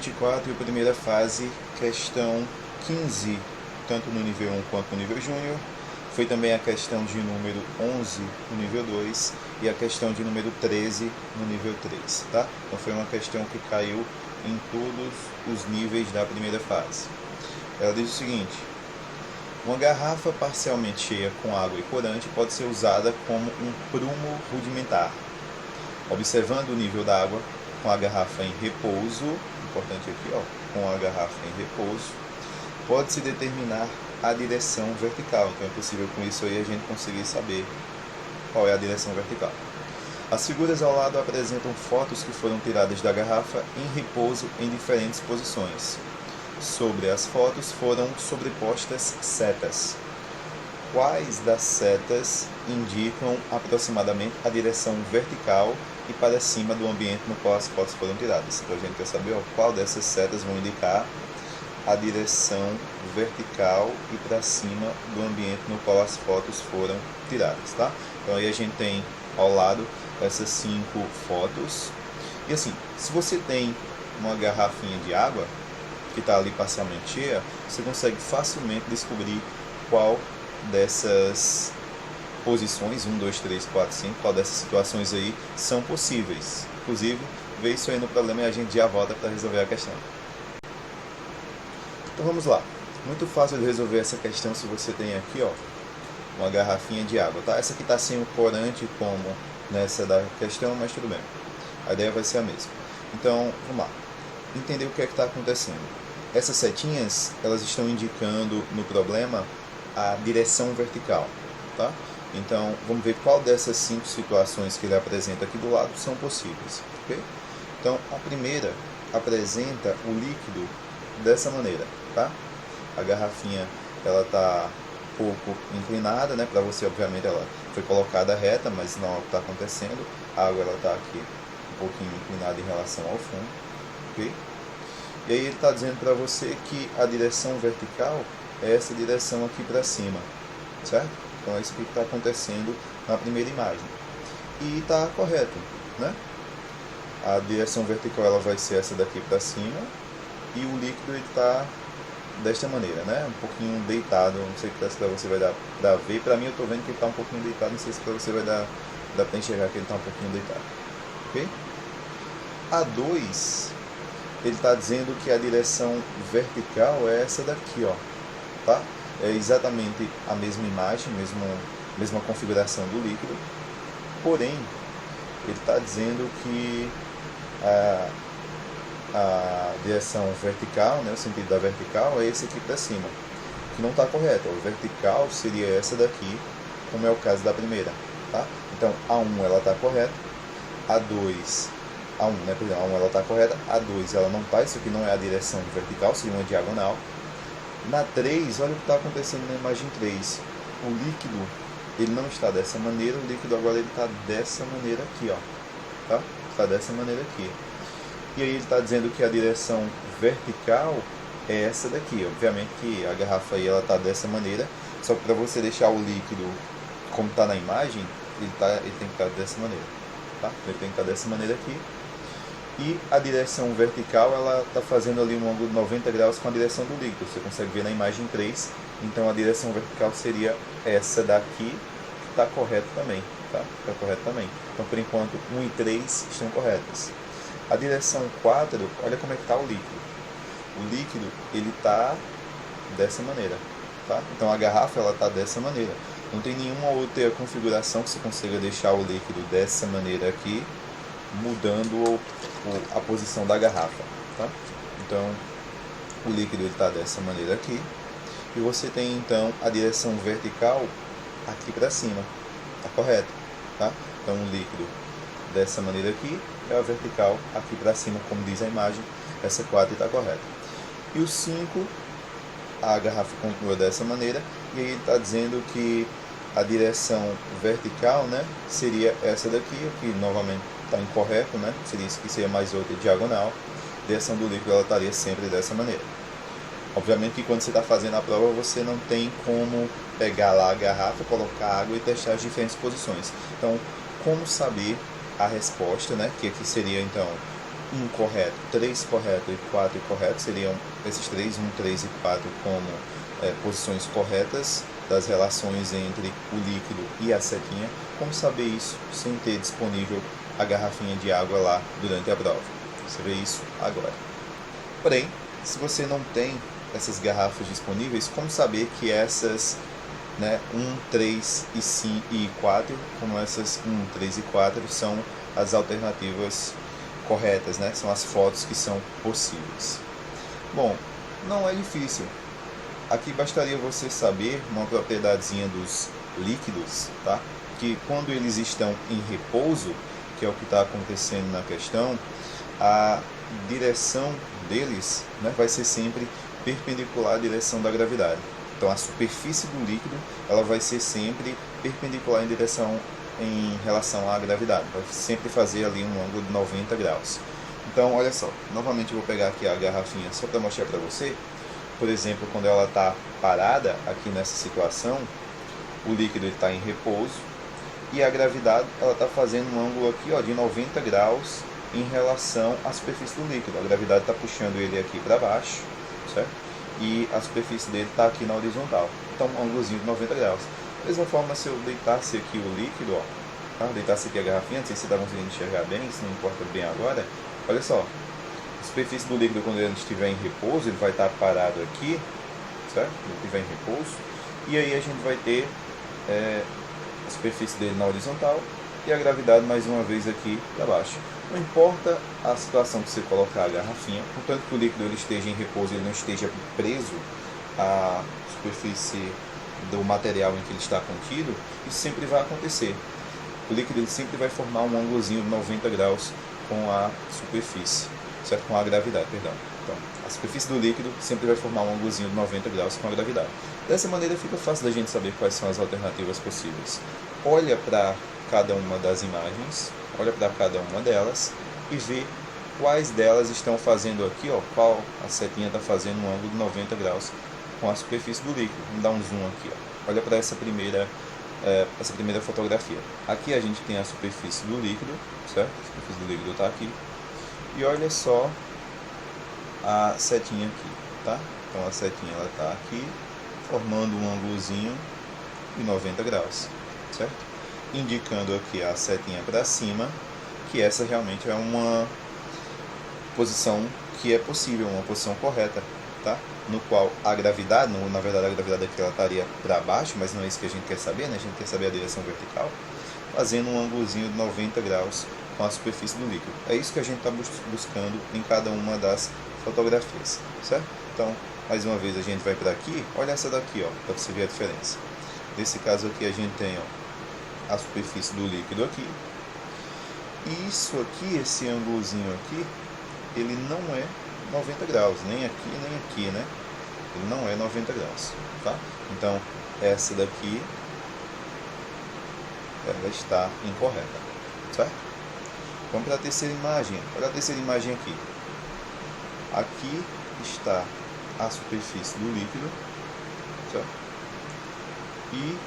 24 e primeira fase, questão 15, tanto no nível 1 quanto no nível júnior. Foi também a questão de número 11 no nível 2 e a questão de número 13 no nível 3, tá? Então foi uma questão que caiu em todos os níveis da primeira fase. Ela diz o seguinte: uma garrafa parcialmente cheia com água e corante pode ser usada como um prumo rudimentar. Observando o nível da água com a garrafa em repouso, importante aqui, ó, com a garrafa em repouso, pode-se determinar a direção vertical. Então é possível com isso aí a gente conseguir saber qual é a direção vertical. As figuras ao lado apresentam fotos que foram tiradas da garrafa em repouso em diferentes posições. Sobre as fotos foram sobrepostas setas. Quais das setas indicam aproximadamente a direção vertical e para cima do ambiente no qual as fotos foram tiradas? Então a gente quer saber, ó, qual dessas setas vão indicar a direção vertical e para cima do ambiente no qual as fotos foram tiradas, tá? Então aí a gente tem ao lado essas 5 fotos. E assim, se você tem uma garrafinha de água que está ali parcialmente cheia, você consegue facilmente descobrir qual dessas posições, 1, 2, 3, 4, 5, qual dessas situações aí são possíveis. Inclusive, vê isso aí no problema e a gente já volta para resolver a questão. Então vamos lá. Muito fácil de resolver essa questão se você tem aqui, ó, uma garrafinha de água, tá? Essa aqui está sem o corante como nessa da questão, mas tudo bem. A ideia vai ser a mesma. Então, vamos lá. Entender o que é que está acontecendo. Essas setinhas, elas estão indicando no problema a direção vertical, tá? Então, vamos ver qual dessas 5 situações que ele apresenta aqui do lado são possíveis, ok? Então, a primeira apresenta o líquido dessa maneira, tá? A garrafinha, ela está um pouco inclinada, né? Para você, obviamente, ela foi colocada reta, mas não é o que está acontecendo. A água, ela está aqui um pouquinho inclinada em relação ao fundo, ok? E aí ele está dizendo para você que a direção vertical é essa direção aqui para cima, certo? Então é isso que está acontecendo na primeira imagem. E está correto, né? A direção vertical ela vai ser essa daqui para cima e o líquido está desta maneira, né? Um pouquinho deitado, não sei se para você vai dar para ver. Para mim eu estou vendo que ele está um pouquinho deitado, não sei se para você vai dar para enxergar que ele está um pouquinho deitado, ok? A 2, ele está dizendo que a direção vertical é essa daqui, ó, tá? É exatamente a mesma imagem, mesma configuração do líquido, porém, ele está dizendo que a direção vertical, né, o sentido da vertical é esse aqui para cima, que não está correto. O vertical seria essa daqui, como é o caso da primeira, tá? Então, a 1 ela está correta, a 2... A 1, né, perdão, a 1 ela está correta, a 2 ela não está, isso aqui não é a direção vertical, seria uma diagonal. Na 3, olha o que está acontecendo na imagem 3. O líquido, ele não está dessa maneira, o líquido agora ele está dessa maneira aqui, ó, tá? Está dessa maneira aqui. E aí ele está dizendo que a direção vertical é essa daqui. Obviamente que a garrafa aí ela está dessa maneira, só que para você deixar o líquido como está na imagem, ele tem que estar dessa maneira, tá? Ele tem que estar dessa maneira aqui. E a direção vertical, ela está fazendo ali um ângulo de 90 graus com a direção do líquido. Você consegue ver na imagem 3. Então a direção vertical seria essa daqui, que está correta também, tá? Está correta também. Então por enquanto 1 e 3 estão corretas. A direção 4, olha como é que está o líquido. O líquido, ele está dessa maneira, tá? Então a garrafa, ela está dessa maneira. Não tem nenhuma outra configuração que você consiga deixar o líquido dessa maneira aqui, mudando a posição da garrafa, tá? Então o líquido está dessa maneira aqui e você tem então a direção vertical aqui para cima, tá correto, tá? Então o líquido dessa maneira aqui é a vertical aqui para cima, como diz a imagem. Essa 4 está correta. E o 5, a garrafa continua dessa maneira e aí ele está dizendo que a direção vertical, né, seria essa daqui, que novamente está incorreto, né? Seria isso que seria mais outra diagonal. A direção do líquido ela estaria sempre dessa maneira. Obviamente que quando você está fazendo a prova, você não tem como pegar lá a garrafa, colocar água e testar as diferentes posições. Então, como saber a resposta, né? Que aqui seria então 1 correto, 3 correto e 4 correto, seriam esses 3, 1, 3 e 4 como posições corretas das relações entre o líquido e a setinha. Como saber isso sem ter disponível a garrafinha de água lá durante a prova? Você vê isso agora. Porém, se você não tem essas garrafas disponíveis, como saber que essas 1, 3 e 5 e 4, como essas 1, 3 e 4 são as alternativas corretas, né? São as fotos que são possíveis. Bom, não é difícil. Aqui bastaria você saber uma propriedadezinha dos líquidos, tá? Que quando eles estão em repouso, que é o que está acontecendo na questão, a direção deles, né, vai ser sempre perpendicular à direção da gravidade. Então a superfície do líquido ela vai ser sempre perpendicular em relação à gravidade, vai sempre fazer ali um ângulo de 90 graus. Então olha só, novamente eu vou pegar aqui a garrafinha só para mostrar para você. Por exemplo, quando ela está parada aqui nessa situação, o líquido está em repouso e a gravidade ela está fazendo um ângulo aqui de 90 graus em relação à superfície do líquido. A gravidade está puxando ele aqui para baixo, certo? E a superfície dele está aqui na horizontal. Então, um ângulozinho de 90 graus. Da mesma forma, se eu deitasse aqui o líquido, deitasse aqui a garrafinha, não sei se você está conseguindo enxergar bem, se não importa bem agora, olha só. A superfície do líquido, quando ele estiver em repouso, ele vai estar parado aqui, certo? Ele estiver em repouso. E aí a gente vai ter a superfície dele na horizontal e a gravidade mais uma vez aqui para baixo. Não importa a situação que você colocar a garrafinha, contanto que o líquido ele esteja em repouso, ele não esteja preso à superfície do material em que ele está contido, isso sempre vai acontecer. O líquido ele sempre vai formar um ângulozinho de 90 graus com a superfície, certo? Com a gravidade, perdão. Então, a superfície do líquido sempre vai formar um ângulozinho de 90 graus com a gravidade. Dessa maneira fica fácil da gente saber quais são as alternativas possíveis. Olha para cada uma das imagens, olha para cada uma delas e vê quais delas estão fazendo aqui, qual a setinha está fazendo um ângulo de 90 graus com a superfície do líquido. Vamos dar um zoom aqui, olha para essa primeira fotografia. Aqui a gente tem a superfície do líquido, certo? A superfície do líquido está aqui. E olha só a setinha aqui, tá? Então a setinha ela está aqui, formando um ângulozinho de 90 graus, certo? Indicando aqui a setinha para cima, que essa realmente é uma posição que é possível, uma posição correta, tá? No qual a gravidade, na verdade a gravidade aqui ela estaria para baixo, mas não é isso que a gente quer saber, né? A gente quer saber a direção vertical, fazendo um ângulozinho de 90 graus com a superfície do líquido. É isso que a gente está buscando em cada uma das fotografias, certo? Então, mais uma vez a gente vai para aqui, olha essa daqui, para você ver a diferença. Nesse caso aqui a gente tem a superfície do líquido aqui, e isso aqui, esse ângulozinho aqui, ele não é 90 graus, nem aqui, né? Ele não é 90 graus, tá? Então, essa daqui, ela está incorreta, certo? Vamos para a terceira imagem, olha a terceira imagem aqui. Aqui está a superfície do líquido, certo? E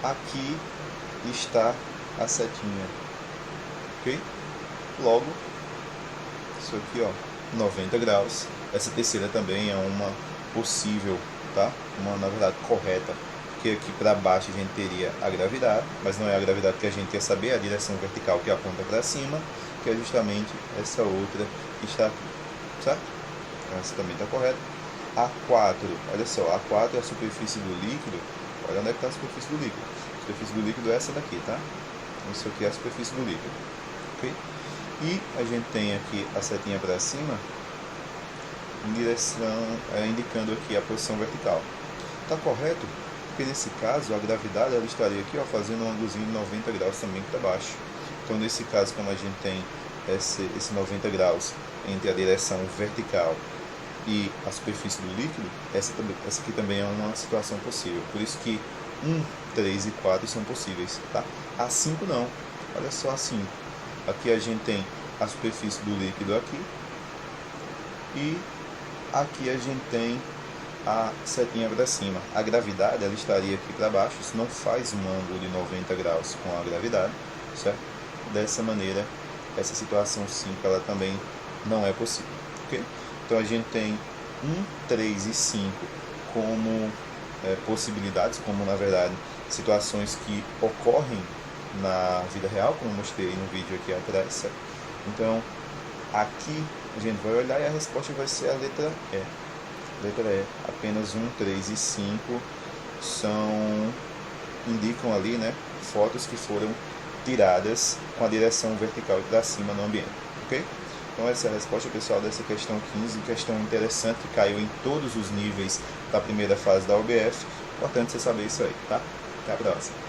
aqui está a setinha, ok? Logo, isso aqui, 90 graus. Essa terceira também é uma possível, tá? Na verdade, correta. Porque aqui para baixo a gente teria a gravidade, mas não é a gravidade que a gente quer saber, é a direção vertical que aponta para cima, que é justamente essa outra que está aqui, certo? Então, essa também está correta. A4, olha só, A4 é a superfície do líquido. Olha onde é que está a superfície do líquido. A superfície do líquido é essa daqui, tá? Isso aqui é a superfície do líquido, ok? E a gente tem aqui a setinha para cima, em direção, indicando aqui a posição vertical. Está correto? Porque nesse caso a gravidade ela estaria aqui, fazendo um ângulozinho de 90 graus também para baixo. Então nesse caso, como a gente tem esse 90 graus entre a direção vertical e a superfície do líquido, essa aqui também é uma situação possível. Por isso que 1, 3 e 4 são possíveis, tá? A 5 não. Olha só a 5. Aqui a gente tem a superfície do líquido aqui e aqui a gente tem a setinha para cima. A gravidade ela estaria aqui para baixo, isso não faz um ângulo de 90 graus com a gravidade, certo? Dessa maneira essa situação 5 ela também não é possível. Okay? Então a gente tem 1, 3 e 5 como possibilidades, como na verdade situações que ocorrem na vida real, como eu mostrei no vídeo aqui atrás, certo? Então aqui a gente vai olhar e a resposta vai ser a letra E. Letra E, apenas 1, 3 e 5 indicam ali, né, fotos que foram tiradas com a direção vertical para cima no ambiente, ok? Então essa é a resposta, pessoal, dessa questão 15, questão interessante, caiu em todos os níveis da primeira fase da OBF, importante você saber isso aí, tá? Até a próxima!